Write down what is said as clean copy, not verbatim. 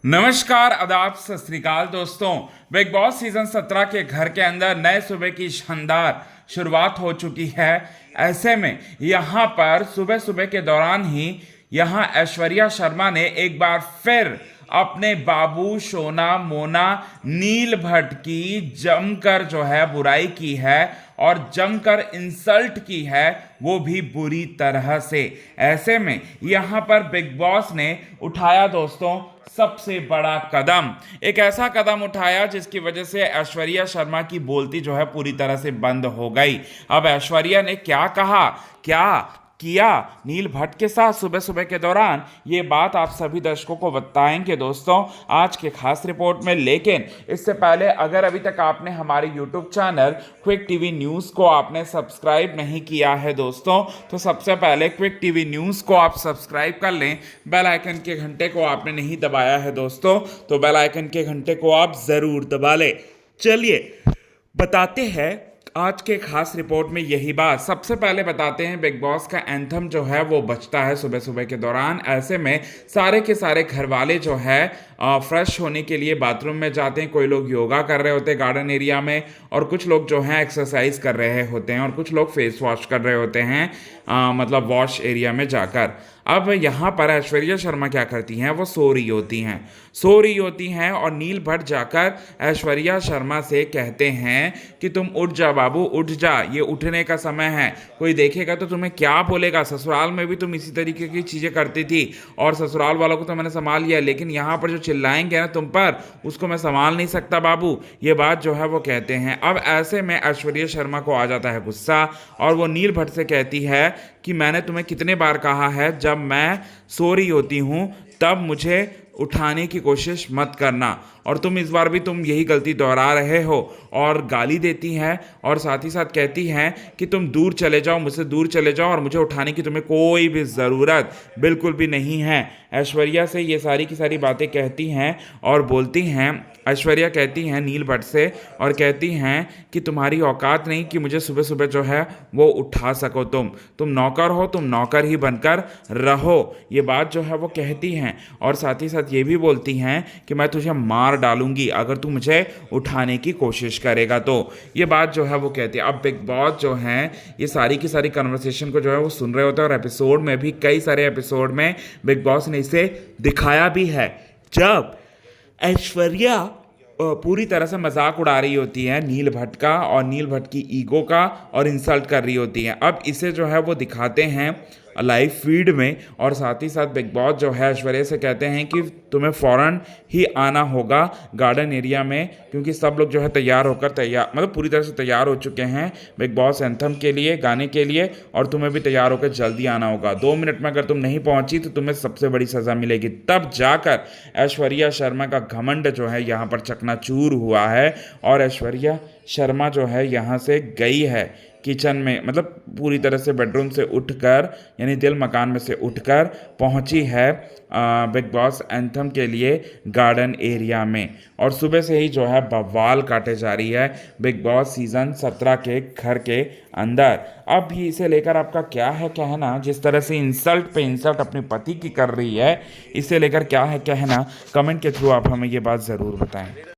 नमस्कार, आदाब, सत श्री अकाल दोस्तों। बिग बॉस सीजन 17 के घर के अंदर नए सुबह की शानदार शुरुआत हो चुकी है। ऐसे में यहाँ पर सुबह सुबह के दौरान ही यहाँ ऐश्वर्या शर्मा ने एक बार फिर अपने बाबू सोना मोना नील भट्ट की जमकर जो है बुराई की है और जमकर इंसल्ट की है, वो भी बुरी तरह से। ऐसे में यहां पर बिग बॉस ने उठाया दोस्तों सबसे बड़ा कदम, एक ऐसा कदम उठाया जिसकी वजह से ऐश्वर्या शर्मा की बोलती जो है पूरी तरह से बंद हो गई। अब ऐश्वर्या ने क्या कहा, क्या किया नील भट्ट के साथ सुबह सुबह के दौरान, ये बात आप सभी दर्शकों को बताएंगे दोस्तों आज के खास रिपोर्ट में। लेकिन इससे पहले अगर अभी तक आपने हमारे YouTube channel quick TV news को आपने सब्सक्राइब नहीं किया है दोस्तों, तो सबसे पहले क्विक टीवी न्यूज़ को आप सब्सक्राइब कर लें। बेल आइकन के घंटे को आपने नहीं दबाया है दोस्तों, तो बेल आइकन के घंटे को आप ज़रूर दबा लें। चलिए बताते हैं आज के खास रिपोर्ट में यही बात। सबसे पहले बताते हैं बिग बॉस का एंथम जो है वो बजता है सुबह सुबह के दौरान। ऐसे में सारे के सारे घर वाले जो है फ्रेश होने के लिए बाथरूम में जाते हैं। कोई लोग योगा कर रहे होते हैं गार्डन एरिया में, और कुछ लोग जो हैं एक्सरसाइज कर रहे होते हैं, और कुछ लोग फेस वॉश कर रहे होते हैं मतलब वॉश एरिया में जाकर। अब यहाँ पर ऐश्वर्या शर्मा क्या करती हैं, वो सो रही होती हैं और नील भट्ट जाकर ऐश्वर्या शर्मा से कहते हैं कि तुम उठ जा बाबू, उठ जा, ये उठने का समय है, कोई देखेगा तो तुम्हें क्या बोलेगा। ससुराल में भी तुम इसी तरीके की चीज़ें करती थी और ससुराल वालों को तो मैंने संभाल लिया, लेकिन यहाँ पर जो चिल्लाएंगे ना तुम पर, उसको मैं संभाल नहीं सकता बाबू, ये बात जो है वो कहते हैं। अब ऐसे में ऐश्वर्या शर्मा को आ जाता है गुस्सा और वो नील भट्ट से कहती है कि मैंने तुम्हें कितने बार कहा है, जब मैं सो रही होती हूँ तब मुझे उठाने की कोशिश मत करना, और तुम इस बार भी तुम यही गलती दोहरा रहे हो। और गाली देती हैं और साथ ही साथ कहती हैं कि तुम दूर चले जाओ, मुझसे दूर चले जाओ, और मुझे उठाने की तुम्हें कोई भी ज़रूरत बिल्कुल भी नहीं है। ऐश्वर्या से ये सारी की सारी बातें कहती हैं और बोलती हैं। ऐश्वर्या कहती हैं नील भट्ट से और कहती हैं कि तुम्हारी औकात नहीं कि मुझे सुबह सुबह जो है वो उठा सको, तुम नौकर हो, तुम नौकर ही बनकर रहो, ये बात जो है वो कहती हैं। और साथ ही साथ ये भी बोलती हैं कि मैं तुझे मार डालूंगी अगर तू मुझे उठाने की कोशिश करेगा, तो ये बात जो है वो कहती है। अब बिग बॉस जो हैं ये सारी की सारी कन्वर्सेशन को जो है वो सुन रहे होते हैं, और एपिसोड में भी कई सारे एपिसोड में बिग बॉस ने इसे दिखाया भी है, जब ऐश्वर्या पूरी तरह से मजाक उड़ा रही होती है नील भट्ट का और नील भट्ट की ईगो का, और इंसल्ट कर रही होती है। अब इसे जो है वो दिखाते हैं लाइव फीड में, और साथ ही साथ बिग बॉस जो है ऐश्वर्या से कहते हैं कि तुम्हें फ़ौरन ही आना होगा गार्डन एरिया में, क्योंकि सब लोग जो है तैयार मतलब पूरी तरह से तैयार हो चुके हैं बिग बॉस एंथम के लिए, गाने के लिए, और तुम्हें भी तैयार होकर जल्दी आना होगा। 2 मिनट में अगर तुम नहीं पहुंची तो तुम्हें सबसे बड़ी सज़ा मिलेगी। तब जाकर ऐश्वर्या शर्मा का घमंड जो है यहाँ पर चकनाचूर हुआ है, और ऐश्वर्या शर्मा जो है यहाँ से गई है किचन में, मतलब पूरी तरह से बेडरूम से उठकर, यानी दिल मकान में से उठकर पहुंची है बिग बॉस एंथम के लिए गार्डन एरिया में। और सुबह से ही जो है बवाल काटे जा रही है बिग बॉस सीज़न 17 के घर के अंदर। अब भी इसे लेकर आपका क्या है कहना, जिस तरह से इंसल्ट पे इंसल्ट अपने पति की कर रही है, इसे लेकर क्या है कहना, कमेंट के थ्रू आप हमें ये बात ज़रूर बताएं।